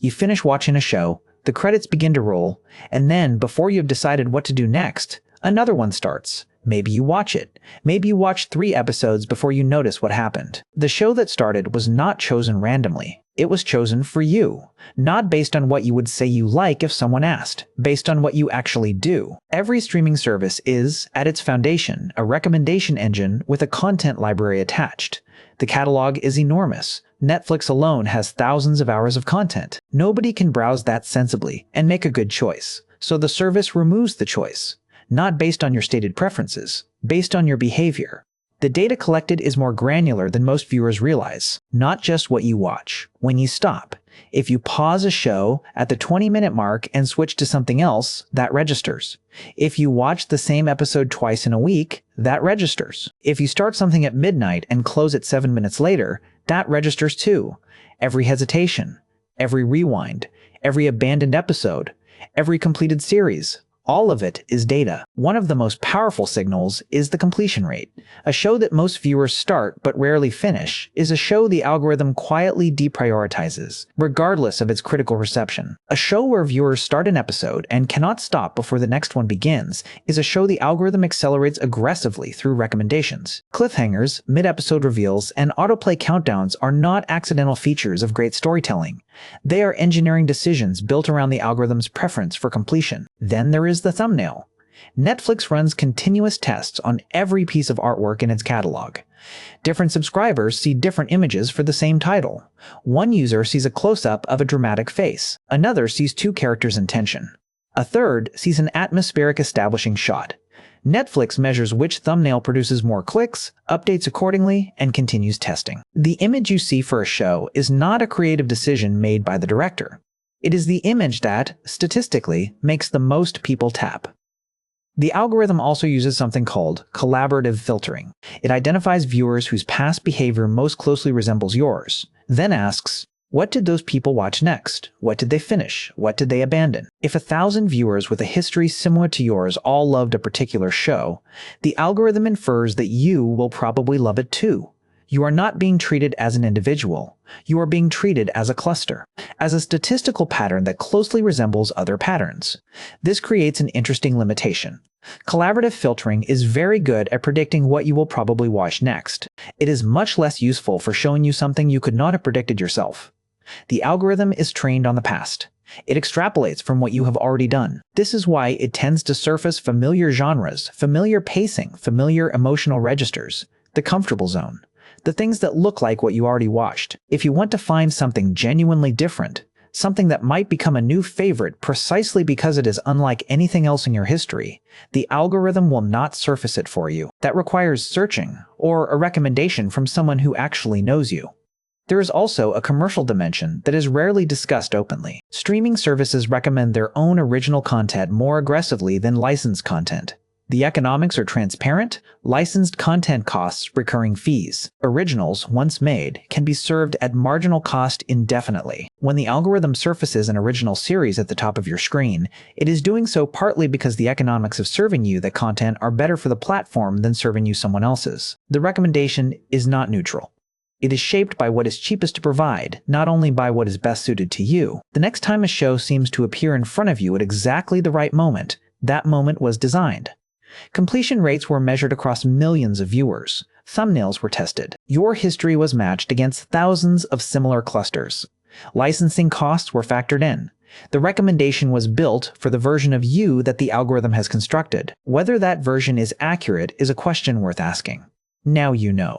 You finish watching a show, the credits begin to roll, and then, before you've decided what to do next, another one starts. Maybe you watch it. Maybe you watch 3 episodes before you notice what happened. The show that started was not chosen randomly. It was chosen for you, not based on what you would say you like if someone asked, based on what you actually do. Every streaming service is, at its foundation, a recommendation engine with a content library attached. The catalog is enormous. Netflix alone has thousands of hours of content. Nobody can browse that sensibly and make a good choice, so the service removes the choice. Not based on your stated preferences, based on your behavior. The data collected is more granular than most viewers realize, not just what you watch. When you stop, if you pause a show at the 20-minute mark and switch to something else, that registers. If you watch the same episode twice in a week, that registers. If you start something at midnight and close it 7 minutes later, that registers too. Every hesitation, every rewind, every abandoned episode, every completed series. All of it is data. One of the most powerful signals is the completion rate. A show that most viewers start but rarely finish is a show the algorithm quietly deprioritizes, regardless of its critical reception. A show where viewers start an episode and cannot stop before the next one begins is a show the algorithm accelerates aggressively through recommendations. Cliffhangers, mid-episode reveals, and autoplay countdowns are not accidental features of great storytelling. They are engineering decisions built around the algorithm's preference for completion. Then there is the thumbnail. Netflix runs continuous tests on every piece of artwork in its catalog. Different subscribers see different images for the same title. One user sees a close-up of a dramatic face. Another sees 2 characters in tension. A third sees an atmospheric establishing shot. Netflix measures which thumbnail produces more clicks, updates accordingly, and continues testing. The image you see for a show is not a creative decision made by the director. It is the image that, statistically, makes the most people tap. The algorithm also uses something called collaborative filtering. It identifies viewers whose past behavior most closely resembles yours, then asks, what did those people watch next? What did they finish? What did they abandon? If 1,000 viewers with a history similar to yours all loved a particular show, the algorithm infers that you will probably love it too. You are not being treated as an individual. You are being treated as a cluster, as a statistical pattern that closely resembles other patterns. This creates an interesting limitation. Collaborative filtering is very good at predicting what you will probably watch next. It is much less useful for showing you something you could not have predicted yourself. The algorithm is trained on the past. It extrapolates from what you have already done. This is why it tends to surface familiar genres, familiar pacing, familiar emotional registers, the comfortable zone, the things that look like what you already watched. If you want to find something genuinely different, something that might become a new favorite precisely because it is unlike anything else in your history, the algorithm will not surface it for you. That requires searching, or a recommendation from someone who actually knows you. There is also a commercial dimension that is rarely discussed openly. Streaming services recommend their own original content more aggressively than licensed content. The economics are transparent, licensed content costs recurring fees. Originals, once made, can be served at marginal cost indefinitely. When the algorithm surfaces an original series at the top of your screen, it is doing so partly because the economics of serving you that content are better for the platform than serving you someone else's. The recommendation is not neutral. It is shaped by what is cheapest to provide, not only by what is best suited to you. The next time a show seems to appear in front of you at exactly the right moment, that moment was designed. Completion rates were measured across millions of viewers. Thumbnails were tested. Your history was matched against thousands of similar clusters. Licensing costs were factored in. The recommendation was built for the version of you that the algorithm has constructed. Whether that version is accurate is a question worth asking. Now you know.